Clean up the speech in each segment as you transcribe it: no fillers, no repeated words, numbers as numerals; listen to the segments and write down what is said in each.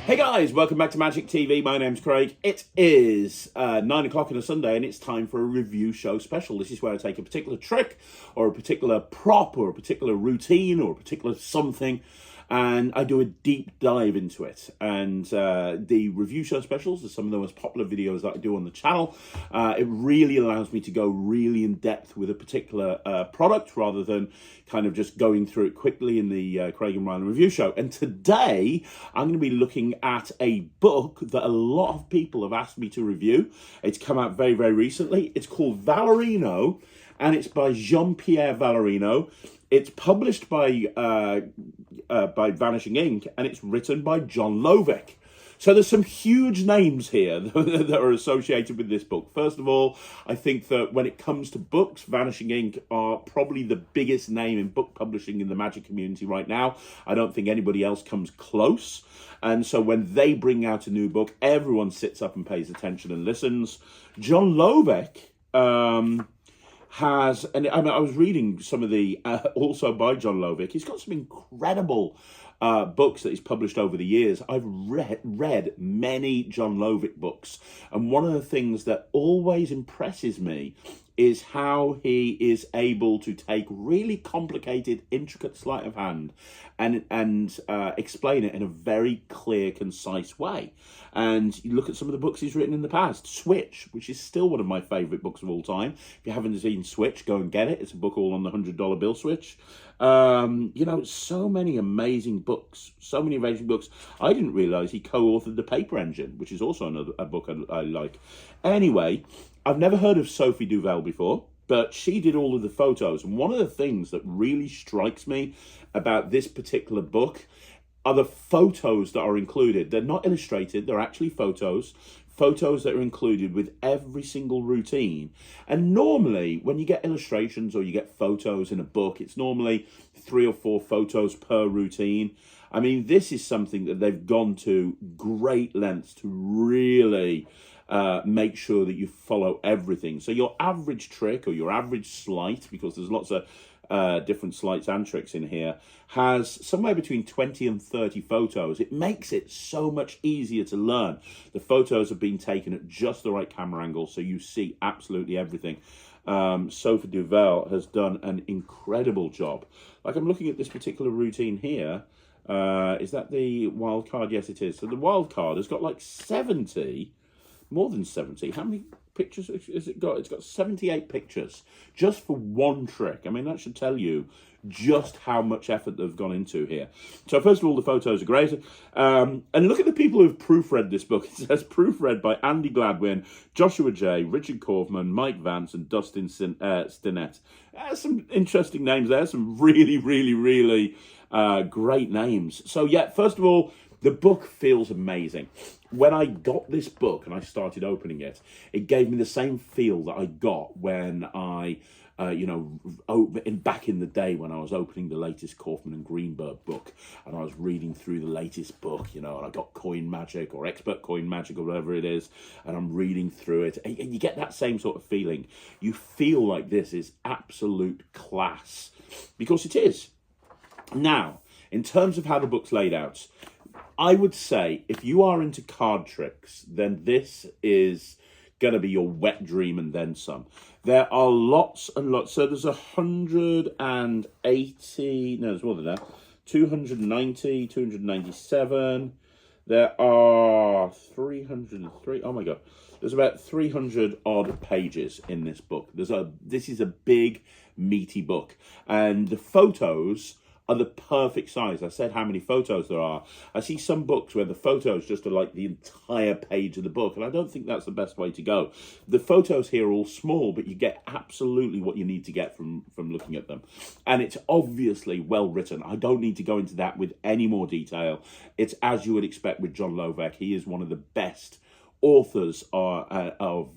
Hey guys, welcome back to Magic TV. My name's Craig. It is 9 o'clock on a Sunday and it's time for a review show special. This is where I take a particular trick or a particular prop or a particular routine or a particular something and I do a deep dive into it. And the review show specials are some of the most popular videos that I do on the channel. It really allows me to go really in depth with a particular product rather than kind of just going through it quickly in the Craig and Ryan review show. And today I'm going to be looking at a book that a lot of people have asked me to review. It's come out very, very recently. It's called Vallarino and it's by Jean-Pierre Vallarino. It's published by Vanishing Ink, and it's written by John Lovick. So there's some huge names here that are associated with this book. First of all, I think that when it comes to books, Vanishing Ink are probably the biggest name in book publishing in the Magic community right now. I don't think anybody else comes close. And so when they bring out a new book, everyone sits up and pays attention and listens. John Lovick has, and I was reading some of the, also by John Lovick, he's got some incredible books that he's published over the years. I've read many John Lovick books, and one of the things that always impresses me is how he is able to take really complicated, intricate sleight of hand and explain it in a very clear, concise way. And you look at some of the books he's written in the past. Switch, which is still one of my favourite books of all time. If you haven't seen Switch, go and get it. It's a book all on the $100 bill switch. You know, so many amazing books. So many amazing books. I didn't realise he co-authored The Paper Engine, which is also a book I like. Anyway, I've never heard of Sophie Duvel before, but she did all of the photos. And one of the things that really strikes me about this particular book are the photos that are included. They're not illustrated, they're actually photos that are included with every single routine. And normally, when you get illustrations or you get photos in a book, it's normally 3 or 4 photos per routine. I mean, this is something that they've gone to great lengths to really make sure that you follow everything. So your average trick or your average sleight, because there's lots of different sleights and tricks in here, has somewhere between 20 and 30 photos. It makes it so much easier to learn. The photos have been taken at just the right camera angle, so you see absolutely everything. Sophie Duvel has done an incredible job. Like, I'm looking at this particular routine here. Is that the wild card? Yes, it is. So the wild card has got like 70, more than 70. How many pictures has it got? It's got 78 pictures just for one trick. I mean, that should tell you just how much effort they've gone into here. So first of all, the photos are great. And look at the people who've proofread this book. It says proofread by Andy Gladwin, Joshua J, Richard Kaufman, Mike Vance, and Dustin Stinnett. Some interesting names there. Some really, really, really great names. So yeah, first of all, the book feels amazing. When I got this book and I started opening it, it gave me the same feel that I got when I, back in the day when I was opening the latest Kaufman and Greenberg book and I was reading through the latest book, and I got Coin Magic or Expert Coin Magic or whatever it is, and I'm reading through it, and you get that same sort of feeling. You feel like this is absolute class, because it is. Now, in terms of how the book's laid out, I would say if you are into card tricks, then this is going to be your wet dream and then some. There are lots and lots. So there's 180, no, there's more than that, 290, 297. There are 303, oh my God. There's about 300 odd pages in this book. This is a big, meaty book. And the photos are the perfect size. I said how many photos there are. I see some books where the photos just are like the entire page of the book, and I don't think that's the best way to go. The photos here are all small, but you get absolutely what you need to get from looking at them. And it's obviously well written. I don't need to go into that with any more detail. It's as you would expect with John Lovick. He is one of the best authors of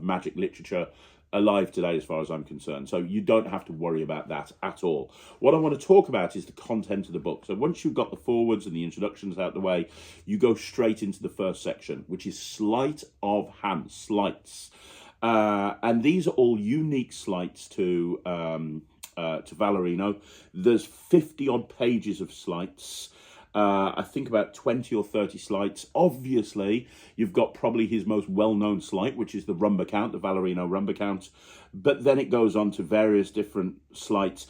magic literature alive today, as far as I'm concerned. So you don't have to worry about that at all. What I want to talk about is the content of the book. So once you've got the forwards and the introductions out the way, you go straight into the first section, which is sleight of hand, sleights. And these are all unique sleights to Vallarino. There's 50 odd pages of sleights. I think about 20 or 30 sleights. Obviously, you've got probably his most well-known sleight, which is the rumba count, the Vallarino rumba count. But then it goes on to various different sleights.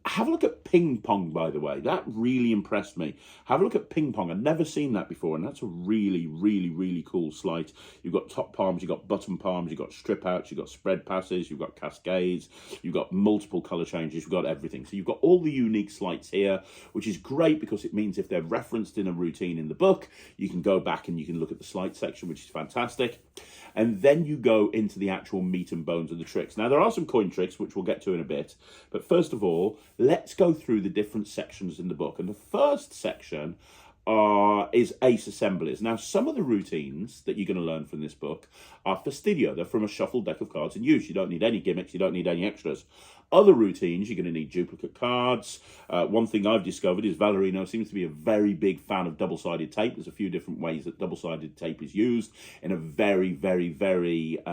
Have a look at ping pong, by the way. That really impressed me. Have a look at ping pong. I've never seen that before, and that's a really, really, really cool sleight. You've got top palms, you've got bottom palms, you've got strip outs, you've got spread passes, you've got cascades, you've got multiple colour changes, you've got everything. So you've got all the unique sleights here, which is great because it means if they're referenced in a routine in the book, you can go back and you can look at the sleight section, which is fantastic. And then you go into the actual meat and bones of the tricks. Now, there are some coin tricks, which we'll get to in a bit. But first of all, let's go through the different sections in the book. And the first section is ace assemblies. Now, some of the routines that you're going to learn from this book are fastidio. They're from a shuffled deck of cards in use. You don't need any gimmicks. You don't need any extras. Other routines, you're going to need duplicate cards. One thing I've discovered is Vallarino seems to be a very big fan of double-sided tape. There's a few different ways that double-sided tape is used in a very, very, very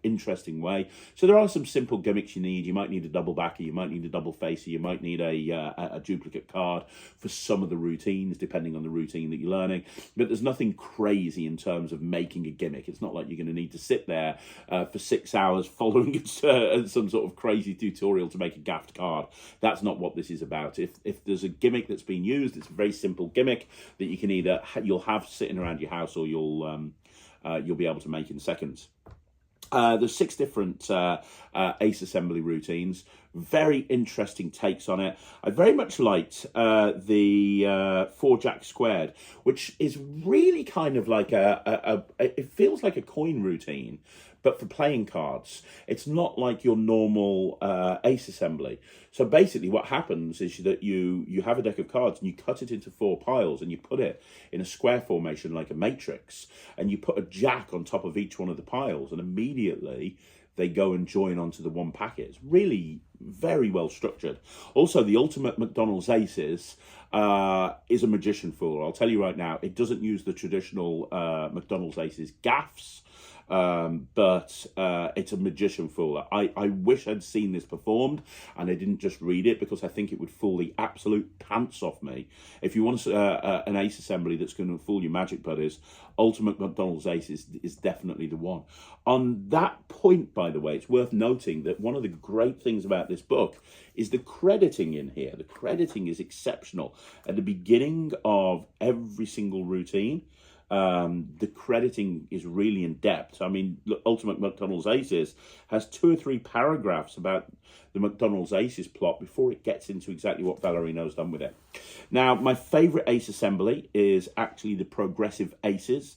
interesting way. So there are some simple gimmicks you need. You might need a double backer. You might need a double facer. You might need a duplicate card for some of the routines, depending on the routine that you're learning. But there's nothing crazy in terms of making a gimmick. It's not like you're going to need to sit there for 6 hours following some sort of crazy tutorial to make a gaffed card. That's not what this is about. If there's a gimmick that's been used, it's a very simple gimmick that you can either you'll have sitting around your house or you'll be able to make in seconds. There's 6 different ace assembly routines. Very interesting takes on it. I very much liked the 4 jack squared, which is really kind of like it feels like a coin routine, but for playing cards. It's not like your normal ace assembly. So basically what happens is that you have a deck of cards and you cut it into 4 piles and you put it in a square formation like a matrix, and you put a jack on top of each one of the piles, and immediately they go and join onto the one packet. It's really very well structured. Also, the ultimate McDonald's Aces is a magician fool. I'll tell you right now, it doesn't use the traditional McDonald's Aces gaffs, but it's a magician fool. I wish I'd seen this performed and I didn't just read it, because I think it would fool the absolute pants off me. If you want an ace assembly that's going to fool your magic buddies, Ultimate McDonald's Ace is definitely the one. On that point, by the way, it's worth noting that one of the great things about this book is the crediting in here. The crediting is exceptional. At the beginning of every single routine, the crediting is really in depth. I mean, Ultimate McDonald's Aces has 2 or 3 paragraphs about the McDonald's Aces plot before it gets into exactly what Vallarino's done with it. Now, my favourite ace assembly is actually the progressive aces,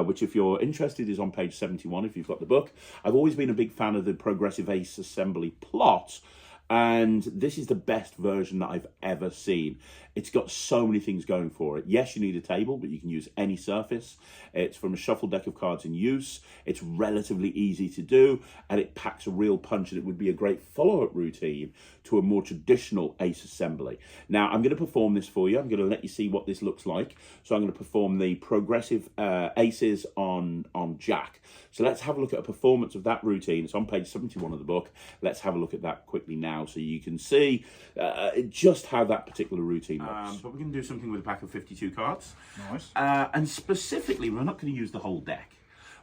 which, if you're interested, is on page 71 if you've got the book. I've always been a big fan of the progressive ace assembly plot, and this is the best version that I've ever seen. It's got so many things going for it. Yes, you need a table, but you can use any surface. It's from a shuffled deck of cards in use. It's relatively easy to do, and it packs a real punch, and it would be a great follow-up routine to a more traditional ace assembly. Now, I'm going to perform this for you. I'm going to let you see what this looks like. So I'm going to perform the progressive aces on Jack. So let's have a look at a performance of that routine. It's on page 71 of the book. Let's have a look at that quickly now so you can see just how that particular routine looks. But we're going to do something with a pack of 52 cards. Nice. And specifically, we're not going to use the whole deck.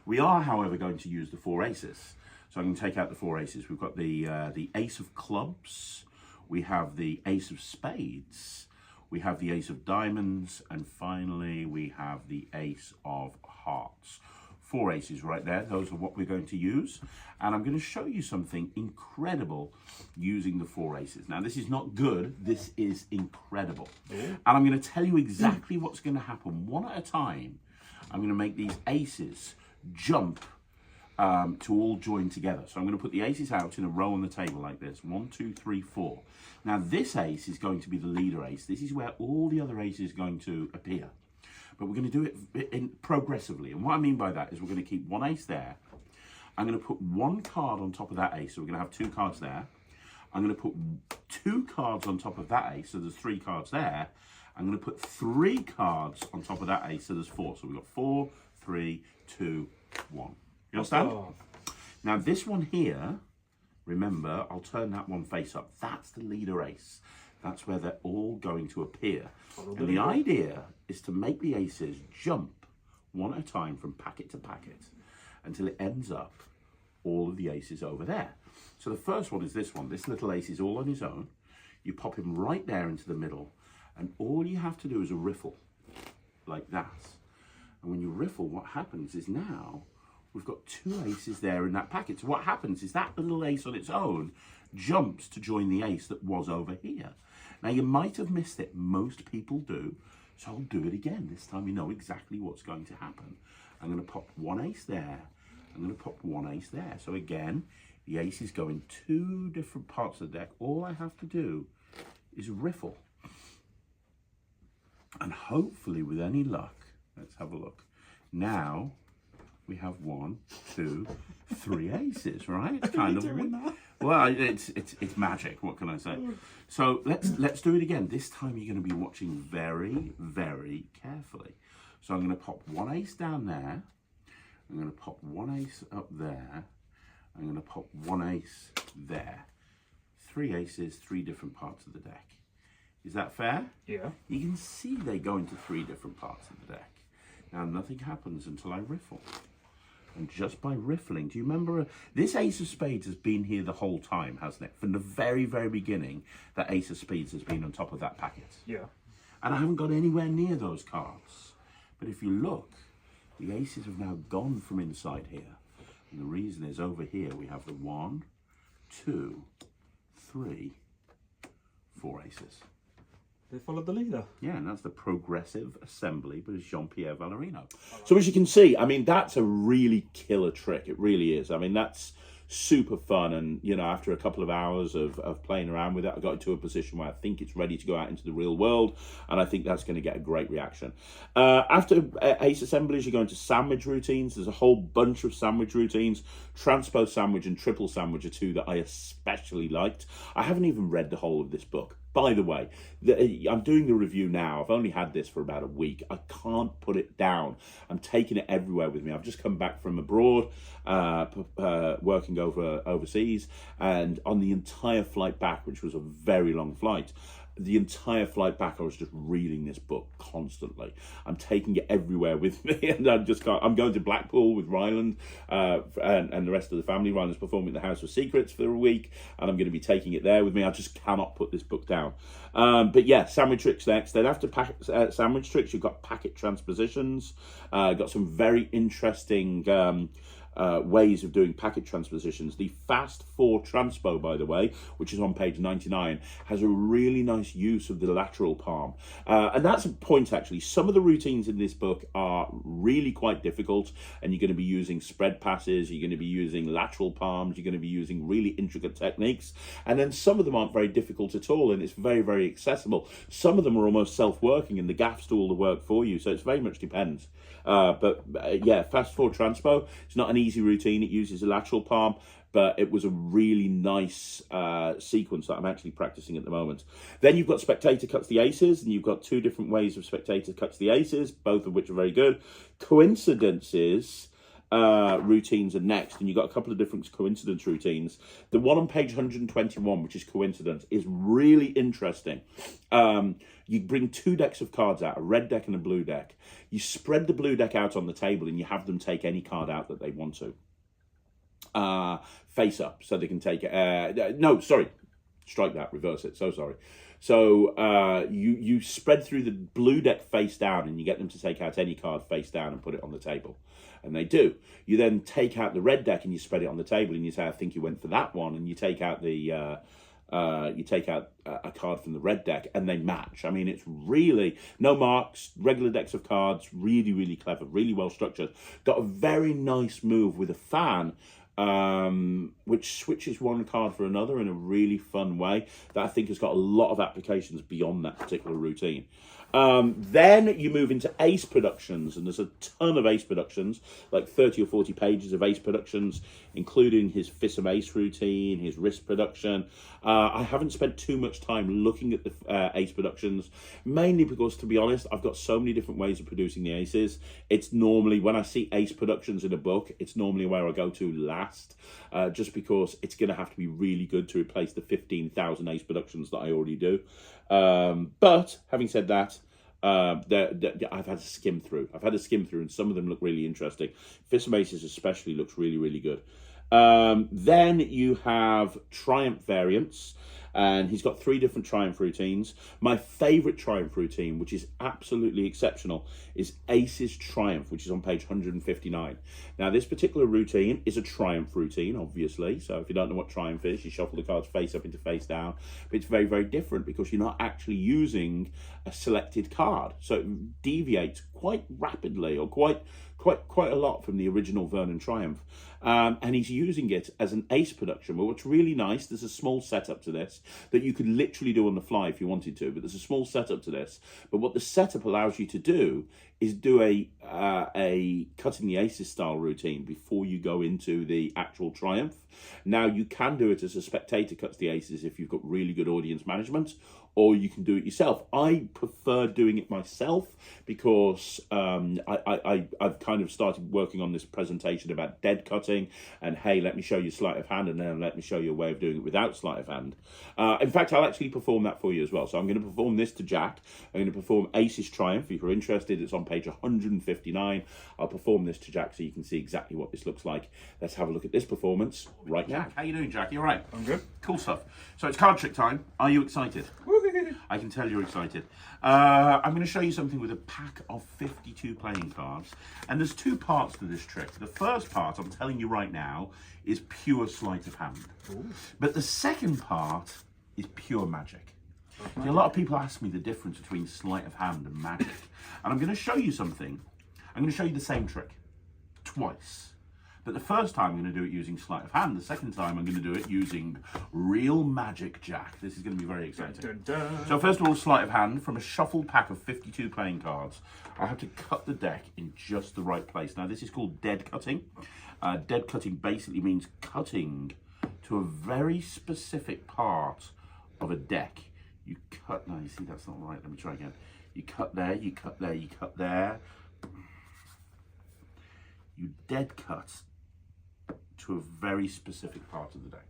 We are, however, going to use the 4 aces. So I'm going to take out the 4 aces. We've got the ace of clubs. We have the ace of spades. We have the ace of diamonds. And finally, we have the ace of hearts. 4 aces right there. Those are what we're going to use. And I'm going to show you something incredible using the 4 aces. Now, this is not good. This is incredible. And I'm going to tell you exactly what's going to happen one at a time. I'm going to make these aces jump to all join together. So I'm going to put the aces out in a row on the table like this. 1, 2, 3, 4. Now, this ace is going to be the leader ace. This is where all the other aces are going to appear. But we're going to do it progressively. And what I mean by that is we're going to keep 1 ace there. I'm going to put 1 card on top of that ace. So we're going to have 2 cards there. I'm going to put 2 cards on top of that ace. So there's 3 cards there. I'm going to put 3 cards on top of that ace. So there's 4. So we've got 4, 3, 2, 1. You understand? Oh. Now this one here, remember, I'll turn that one face up. That's the leader ace. That's where they're all going to appear. And the idea is to make the aces jump one at a time from packet to packet until it ends up all of the aces over there. So the first one is this one. This little ace is all on his own. You pop him right there into the middle, and all you have to do is a riffle, like that. And when you riffle, what happens is now we've got 2 aces there in that packet. So what happens is that little ace on its own jumps to join the ace that was over here. Now, you might have missed it. Most people do. So I'll do it again. This time you know exactly what's going to happen. I'm going to pop 1 ace there. I'm going to pop 1 ace there. So again, the aces go in 2 different parts of the deck. All I have to do is riffle. And hopefully, with any luck, let's have a look. Now, we have 1, 2, 3 aces, right? It's kind of well, it's magic. What can I say? So let's do it again. This time you're going to be watching very, very carefully. So I'm going to pop 1 ace down there. I'm going to pop 1 ace up there. I'm going to pop 1 ace there. 3 aces, 3 different parts of the deck. Is that fair? Yeah. You can see they go into 3 different parts of the deck. Now nothing happens until I riffle. And just by riffling, do you remember, this ace of spades has been here the whole time, hasn't it? From the very, very beginning, that ace of spades has been on top of that packet. Yeah. And I haven't got anywhere near those cards. But if you look, the aces have now gone from inside here. And the reason is over here we have the 1, 2, 3, 4 aces. They followed the leader. Yeah, and that's the progressive assembly by Jean-Pierre Vallarino. So as you can see, I mean, that's a really killer trick. It really is. I mean, that's super fun. And, you know, after a couple of hours of playing around with it, I got into a position where I think it's ready to go out into the real world. And I think that's going to get a great reaction. After ace assemblies, you go into sandwich routines. There's a whole bunch of sandwich routines. Transpose sandwich and triple sandwich are 2 that I especially liked. I haven't even read the whole of this book. By the way, I'm doing the review now. I've only had this for about a week. I can't put it down. I'm taking it everywhere with me. I've just come back from abroad, working overseas, and on the entire flight back, which was a very long flight, the entire flight back, I was just reading this book constantly. I'm taking it everywhere with me, and I'm going to Blackpool with Ryland and the rest of the family. Ryland's performing at the House of Secrets for a week, and I'm going to be taking it there with me. I just cannot put this book down. But yeah, sandwich tricks next. Then after sandwich tricks, you've got packet transpositions. Got some very interesting ways of doing packet transpositions. The Fast 4 Transpo, by the way, which is on page 99, has a really nice use of the lateral palm. And that's a point, actually. Some of the routines in this book are really quite difficult, and you're going to be using spread passes, you're going to be using lateral palms, you're going to be using really intricate techniques, and then some of them aren't very difficult at all, and it's very, very accessible. Some of them are almost self-working, and the gaffs do all the work for you, so it very much depends. Yeah, Fast 4 Transpo, it's not an easy routine. It uses a lateral palm, but it was a really nice sequence that I'm actually practicing at the moment. Then you've got Spectator Cuts the Aces, and you've got 2 different ways of Spectator Cuts the Aces, both of which are very good. Coincidences routines are next, and you've got a couple of different coincidence routines. The one on page 121, which is coincidence, is really interesting. You bring 2 decks of cards out, a red deck and a blue deck. You spread the blue deck out on the table, and you have them take any card out that they want to. Face up, so they can take it. No, sorry, strike that, reverse it, so sorry. So you spread through the blue deck face down, and you get them to take out any card face down and put it on the table. And they do. You then take out the red deck and you spread it on the table, and you say, I think you went for that one, and you take out the a card from the red deck, and they match. I mean, it's really no marks, regular decks of cards, really, really clever, really well structured. Got a very nice move with a fan, which switches one card for another in a really fun way that I think has got a lot of applications beyond that particular routine. Then you move into Ace Productions, and there's a ton of Ace Productions, like 30 or 40 pages of Ace Productions, including his Fissum Ace routine, his wrist production. I haven't spent too much time looking at the Ace Productions, mainly because, to be honest, I've got so many different ways of producing the aces. It's normally, when I see Ace Productions in a book, it's normally where I go to last. last, just because it's going to have to be really good to replace the 15,000 ace productions that I already do. But having said that, I've had a skim through. And some of them look really interesting. Fist of Aces especially looks really, really good. Then you have Triumph variants, and he's got 3 different Triumph routines. My favourite Triumph routine, which is absolutely exceptional, is Aces Triumph, which is on page 159. Now, this particular routine is a Triumph routine, obviously. So if you don't know what Triumph is, you shuffle the cards face up into face down. But it's very, very different because you're not actually using a selected card. So it deviates quite rapidly, or quite a lot from the original Vernon Triumph. And he's using it as an ace production. But what's really nice, there's a small setup to this that you could literally do on the fly if you wanted to, but there's a small setup to this. But what the setup allows you to do is do a cutting the aces style routine before you go into the actual Triumph. Now, you can do it as a spectator cuts the aces if you've got really good audience management, or you can do it yourself. I prefer doing it myself because I've kind of started working on this presentation about dead cutting, and hey, let me show you sleight of hand, and then let me show you a way of doing it without sleight of hand. In fact, I'll actually perform that for you as well. So I'm going to perform this to Jack. I'm going to perform Aces Triumph. If you're interested, it's on page 159. I'll perform this to Jack so you can see exactly what this looks like. Let's have a look at this performance right now. Jack, how you doing, Jack? You all right? I'm good. Cool stuff. So it's card trick time. Are you excited? I can tell you're excited. I'm going to show you something with a pack of 52 playing cards. And there's 2 parts to this trick. The first part, I'm telling you right now, is pure sleight of hand. Ooh. But the second part is pure magic. See, a lot of people ask me the difference between sleight of hand and magic. And I'm going to show you something. I'm going to show you the same trick twice. But the first time I'm going to do it using sleight of hand. The second time I'm going to do it using real magic, Jack. This is going to be very exciting. Dun, dun, dun. So first of all, sleight of hand. From a shuffled pack of 52 playing cards, I have to cut the deck in just the right place. Now, this is called dead cutting. Dead cutting basically means cutting to a very specific part of a deck. You cut, no, you see, that's not right. Let me try again. You cut there, you cut there, you cut there. You dead cut to a very specific part of the deck.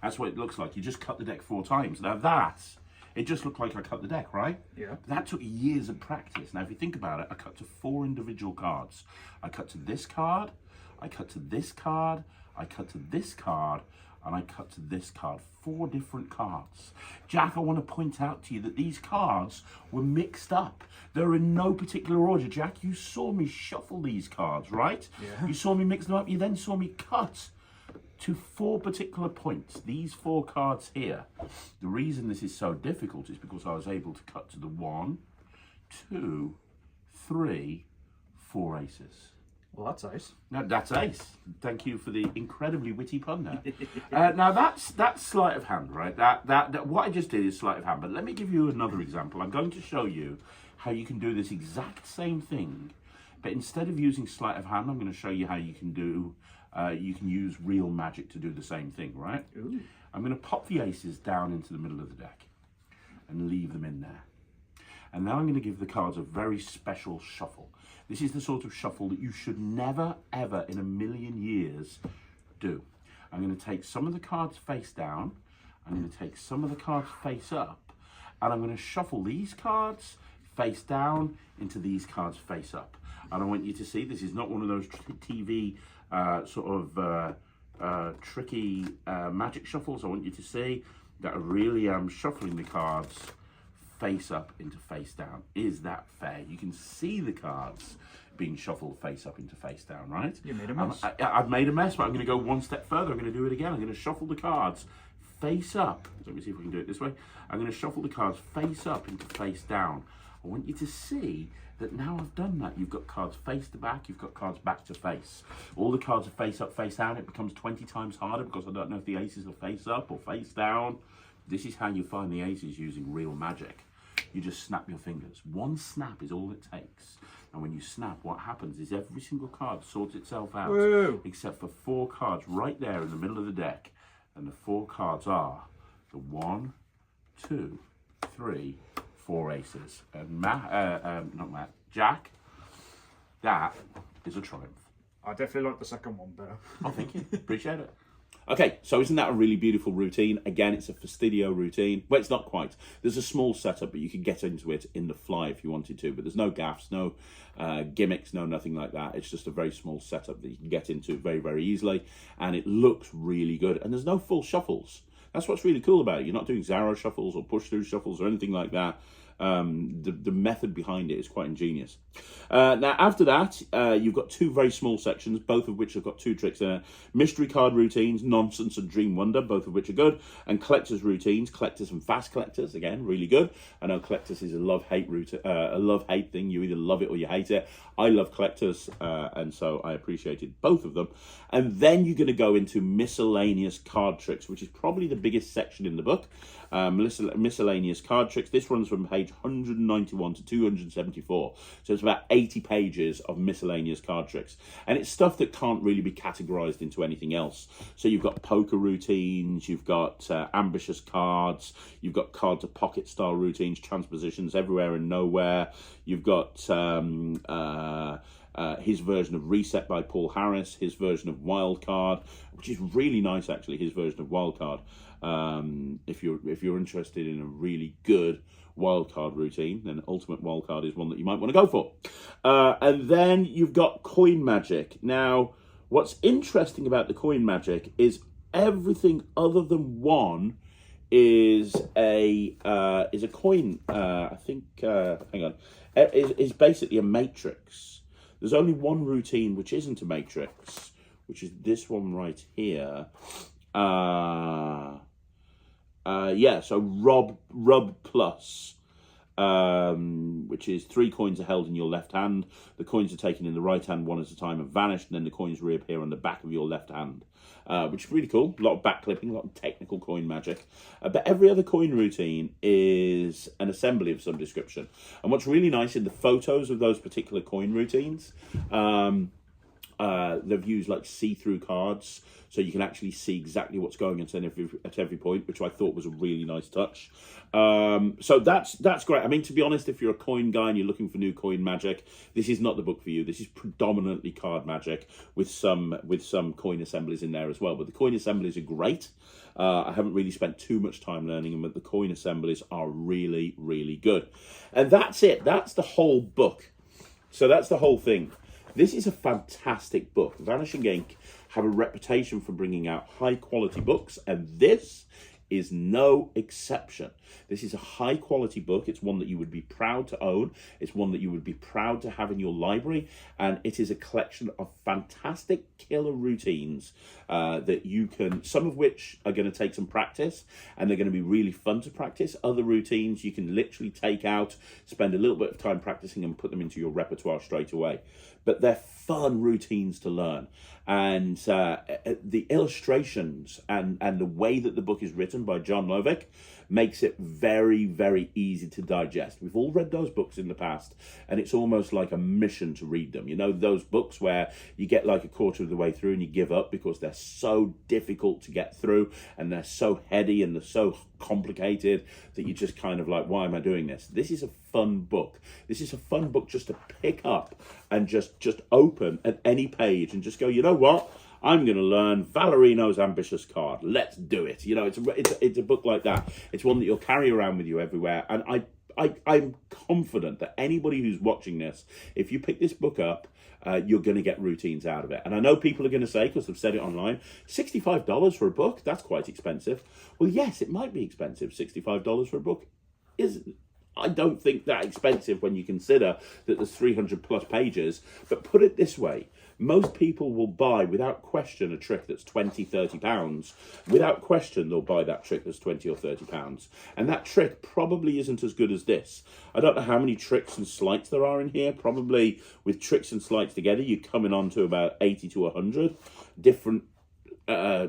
That's what it looks like. You just cut the deck 4 times. Now that, it just looked like I cut the deck, right? Yeah. That took years of practice. Now, if you think about it, I cut to 4 individual cards. I cut to this card, I cut to this card, I cut to this card, and I cut to this card. 4 different cards. Jack, I want to point out to you that these cards were mixed up. They're in no particular order. Jack, you saw me shuffle these cards, right? Yeah. You saw me mix them up. You then saw me cut to 4 particular points. These 4 cards here. The reason this is so difficult is because I was able to cut to the 1, 2, 3, 4 aces. Well, that's ace. No, that's ace. Thank you for the incredibly witty pun there. Now that's sleight of hand, right? That what I just did is sleight of hand. But let me give you another example. I'm going to show you how you can do this exact same thing, but instead of using sleight of hand, I'm going to show you how you can do. You can use real magic to do the same thing, right? Ooh. I'm going to pop the aces down into the middle of the deck and leave them in there. And now I'm going to give the cards a very special shuffle. This is the sort of shuffle that you should never, ever in a million years do. I'm going to take some of the cards face down. I'm going to take some of the cards face up. And I'm going to shuffle these cards face down into these cards face up. And I want you to see, this is not one of those TV tricky magic shuffles. I want you to see that I really am shuffling the cards face up into face down. Is that fair? You can see the cards being shuffled face up into face down, right? You made a mess. I've made a mess, but I'm going to go one step further. I'm going to do it again. I'm going to shuffle the cards face up. Let me see if we can do it this way. I'm going to shuffle the cards face up into face down. I want you to see that now I've done that. You've got cards face to back, you've got cards back to face. All the cards are face up, face down. It becomes 20 times harder because I don't know if the aces are face up or face down. This is how you find the aces using real magic. You just snap your fingers. One snap is all it takes. And when you snap, what happens is every single card sorts itself out. Whoa. Except for 4 cards right there in the middle of the deck. And the 4 cards are the 1, 2, 3, 4 aces. And Jack, that is a triumph. I definitely like the second one better. Oh, thank you. Appreciate it. Okay, so isn't that a really beautiful routine? Again, it's a Fastidio routine. Well, it's not quite. There's a small setup, but you could get into it in the fly if you wanted to. But there's no gaffs, no gimmicks, no nothing like that. It's just a very small setup that you can get into very, very easily. And it looks really good. And there's no full shuffles. That's what's really cool about it. You're not doing Zaro shuffles or push-through shuffles or anything like that. The method behind it is quite ingenious. Now, after that, you've got two very small sections, both of which have got two tricks in it. Mystery card routines, Nonsense and Dream Wonder, both of which are good. And collectors routines, collectors and fast collectors, again, really good. I know collectors is a love-hate thing. You either love it or you hate it. I love collectors, and so I appreciated both of them. And then you're going to go into miscellaneous card tricks, which is probably the biggest section in the book. Miscellaneous card tricks. This runs from page 191 to 274. So it's about 80 pages of miscellaneous card tricks. And it's stuff that can't really be categorized into anything else. So you've got poker routines, you've got ambitious cards, you've got card to pocket style routines, transpositions everywhere and nowhere. You've got his version of Reset by Paul Harris, his version of Wildcard, which is really nice actually, his version of Wildcard. If you're interested in a really good wildcard routine, then Ultimate Wildcard is one that you might want to go for. And then you've got coin magic. Now, what's interesting about the coin magic is everything other than one is a coin. I think hang on, is basically a matrix. There's only one routine which isn't a matrix, which is this one right here. So Rub Plus, which is 3 coins are held in your left hand. The coins are taken in the right hand one at a time and vanished, and then the coins reappear on the back of your left hand, which is really cool. A lot of back clipping, a lot of technical coin magic. But every other coin routine is an assembly of some description. And what's really nice in the photos of those particular coin routines, they've used like see-through cards, so you can actually see exactly what's going on at every point, which I thought was a really nice touch. So that's great. I mean, to be honest, if you're a coin guy and you're looking for new coin magic, this is not the book for you. This is predominantly card magic with some coin assemblies in there as well. But the coin assemblies are great. I haven't really spent too much time learning them, but the coin assemblies are really, really good. And that's it. That's the whole book. So that's the whole thing. This is a fantastic book. Vanishing Ink have a reputation for bringing out high quality books, and this is no exception. This is a high quality book. It's one that you would be proud to own. It's one that you would be proud to have in your library, and it is a collection of fantastic killer routines that you can, some of which are going to take some practice and they're going to be really fun to practice. Other routines you can literally take out, spend a little bit of time practicing and put them into your repertoire straight away. But they're fun routines to learn. And the illustrations and the way that the book is written by John Lovick makes it very, very easy to digest. We've all read those books in the past, and it's almost like a mission to read them. You know, those books where you get like a quarter of the way through and you give up because they're so difficult to get through and they're so heady and they're so complicated that you're just kind of like, why am I doing this? This is a fun book. This is a fun book just to pick up and just open at any page and just go, you know what? I'm going to learn Vallarino's Ambitious Card. Let's do it. You know, it's a book like that. It's one that you'll carry around with you everywhere. And I'm confident that anybody who's watching this, if you pick this book up, you're going to get routines out of it. And I know people are going to say, because they've said it online, $65 for a book? That's quite expensive. Well, yes, it might be expensive. $65 for a book I don't think that expensive when you consider that there's 300 plus pages. But put it this way, most people will buy without question a trick that's 20, 30 pounds. Without question, they'll buy that trick that's 20 or 30 pounds. And that trick probably isn't as good as this. I don't know how many tricks and sleights there are in here. Probably with tricks and sleights together, you're coming on to about 80 to 100 different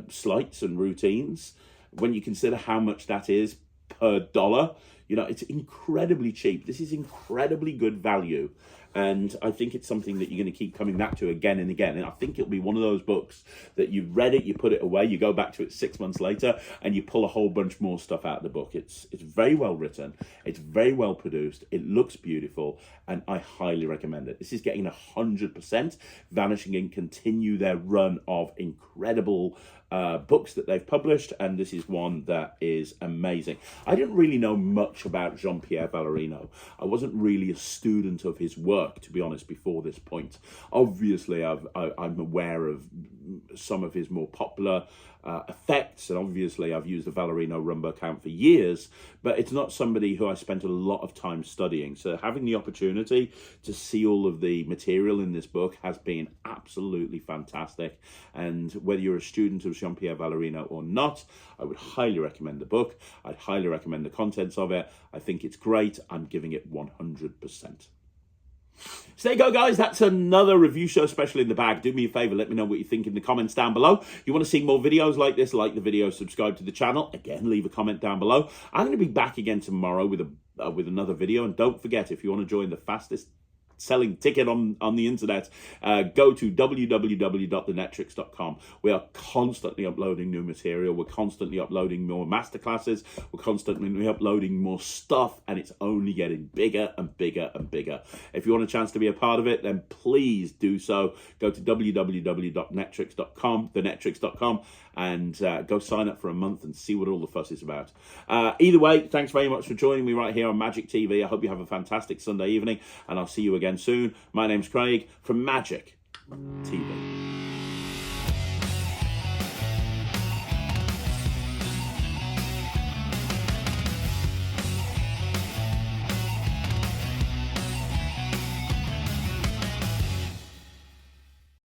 sleights and routines. When you consider how much that is per dollar, you know, it's incredibly cheap. This is incredibly good value. And I think it's something that you're going to keep coming back to again and again. And I think it'll be one of those books that you've read it, you put it away, you go back to it 6 months later, and you pull a whole bunch more stuff out of the book. It's very well written, it's very well produced, it looks beautiful, and I highly recommend it. This is getting 100%. Vanishing Ink continue their run of incredible books that they've published, and this is one that is amazing. I didn't really know much about Jean-Pierre Vallarino. I wasn't really a student of his work, to be honest, before this point. Obviously, I'm aware of some of his more popular effects, and obviously I've used the Vallarino Rumbo count for years, but it's not somebody who I spent a lot of time studying. So having the opportunity to see all of the material in this book has been absolutely fantastic. And whether you're a student of Jean-Pierre Vallarino or not, I would highly recommend the book. I'd highly recommend the contents of it. I think it's great. I'm giving it 100%. So there you go, guys. That's another review show special in the bag. Do me a favor, let me know what you think in the comments down below. You want to see more videos like this, like the video, subscribe to the channel. Again, leave a comment down below. I'm going to be back again tomorrow with another video. And don't forget, if you want to join the fastest selling ticket on the internet, go to www.thenetrix.com. We are constantly uploading new material. We're constantly uploading more masterclasses. We're constantly uploading more stuff, and it's only getting bigger and bigger and bigger. If you want a chance to be a part of it, then please do so. Go to www.netrix.com, thenetrix.com, and go sign up for a month and see what all the fuss is about. Either way, thanks very much for joining me right here on Magic TV. I hope you have a fantastic Sunday evening, and I'll see you again soon. My name's Craig from Magic TV.